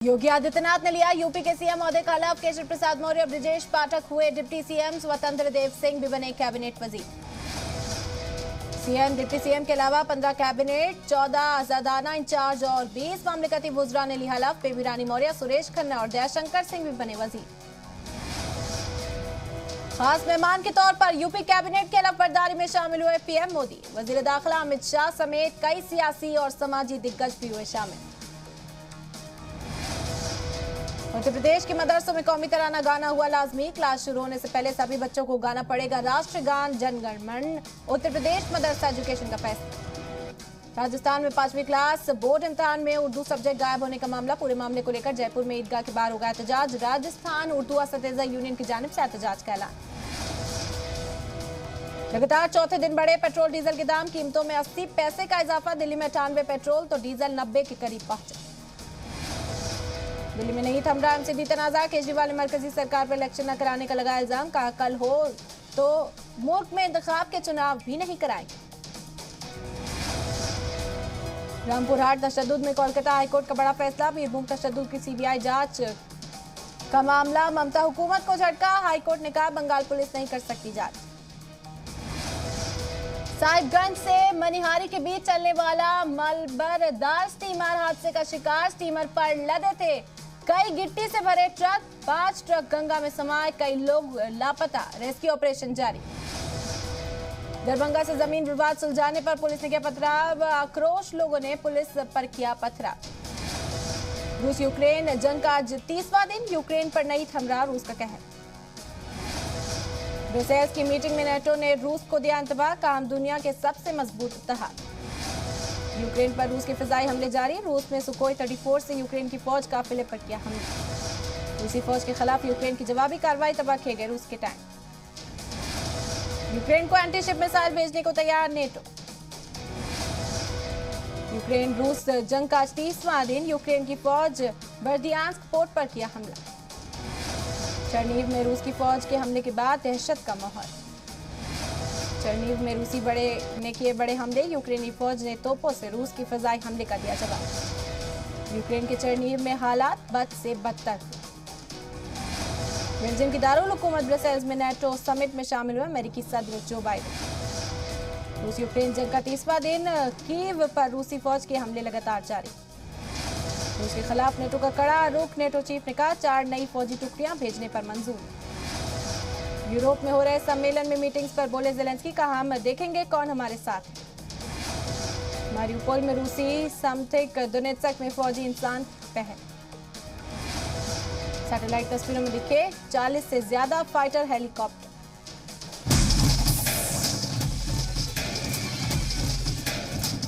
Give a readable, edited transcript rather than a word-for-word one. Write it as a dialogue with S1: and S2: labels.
S1: योगी आदित्यनाथ ने लिया यूपी के सीएम ओहदे का हलफ। केशव प्रसाद मौर्य, ब्रजेश पाठक हुए डिप्टी सीएम। स्वतंत्र देव सिंह भी बने कैबिनेट वजीर। सीएम, डिप्टी सीएम के अलावा 15 कैबिनेट, 14 आजादाना इंचार्ज और 20 मामलकती वुज़रा ने लिया हलफ। बेबी रानी मौर्य, सुरेश खन्ना और दयाशंकर सिंह भी बने वजीर। खास मेहमान के तौर पर यूपी कैबिनेट की हलफबरदारी में शामिल हुए पीएम मोदी। वजीर दाखिला अमित शाह समेत कई सियासी और समाजी दिग्गज भी हुए शामिल। उत्तर प्रदेश के मदरसों में कौमी तराना गाना हुआ लाजमी। क्लास शुरू होने से पहले सभी बच्चों को गाना पड़ेगा राष्ट्रगान जन गण मन। उत्तर प्रदेश मदरसा एजुकेशन का फैसला। राजस्थान में 5वीं क्लास बोर्ड इम्तिहान में उर्दू सब्जेक्ट गायब होने का मामला। पूरे मामले को लेकर जयपुर में ईदगाह के बाहर होगा एहतजाज। राजस्थान उर्दू असतिज़ा यूनियन की जानिब से एहतजाज का ऐलान। लगातार चौथे दिन बढ़े पेट्रोल डीजल के दाम। कीमतों में 80 पैसे का इजाफा। दिल्ली में 98 पेट्रोल तो डीजल 90 के करीब पहुंचे। दिल्ली में नहीं थम रहा एमसीडी तनाजा। केजरीवाल ने मरकजी सरकार पर इलेक्शन न कराने का लगाया इल्जाम। कहा कल हो तो मुल्क में इंतखाब के चुनाव भी नहीं कराएंगे। रामपुर हाट तशद्दुद में कोलकाता हाईकोर्ट का बड़ा फैसला। बीरभूम तशद्दुद की सीबीआई जांच का मामला ममता हुकूमत को झटका। हाईकोर्ट ने कहा बंगाल पुलिस नहीं कर सकती जांच। साहिबगंज से मनिहारी के बीच चलने वाला मलबरदार स्टीमर हादसे का शिकार। स्टीमर पर लदे थे कई गिट्टी से भरे ट्रक। 5 ट्रक गंगा में समाये, कई लोग लापता। रेस्क्यू ऑपरेशन जारी। दरभंगा से जमीन विवाद सुलझाने पर पुलिस ने किया पथराव। आक्रोश लोगों ने पुलिस पर किया पथराव। रूस यूक्रेन जंग का आज 30वां दिन। यूक्रेन पर नहीं थम रहा रूस का कहर। ब्रसेल्स की मीटिंग में नेटो ने रूस को दिया इंतबाह। कहा हम दुनिया के सबसे मजबूत इत्तेहाद। यूक्रेन पर रूस के फिजाई हमले जारी। रूस में सुखोई 34 से यूक्रेन की फौज काफिले पर किया हमला। रूसी फौज के खिलाफ यूक्रेन की जवाबी कार्रवाई। तबाह किए गए रूस के टैंक। यूक्रेन को एंटी शिप मिसाइल भेजने को तैयार नेटो। यूक्रेन रूस जंग का 30वां दिन। यूक्रेन की फौज बर्दियांस्क पोर्ट पर किया हमला। चरनीव में रूस की फौज के हमले के बाद दहशत का माहौल। चरनीव में रूसी बड़े ने किए बड़े हमले। यूक्रेनी फौज ने तोपों से रूस की फजाई हमले का दिया जवाब। यूक्रेन के चरनीव में हालात बद से बदतर। बेल्जियम की दारुल हुकूमत ब्रसेल्स में नेटो समिट में शामिल हुए अमेरिकी सदर जो बाइडेन। रूस यूक्रेन जंग का 30वां दिन। कीव पर रूसी फौज के हमले लगातार जारी। रूस के खिलाफ नेटो का कड़ा रुख। नेटो चीफ ने कहा 4 नई फौजी टुकड़ियां भेजने पर मंजूर। यूरोप में हो रहे सम्मेलन में मीटिंग्स पर बोले ज़ेलेंस्की। कहा हम देखेंगे कौन हमारे साथ है। मारिउपोल में रूसी समथिक दोनेत्स्क में फौजी इंसान पहल। सैटेलाइट तस्वीरों में दिखे 40 से ज्यादा फाइटर हेलीकॉप्टर।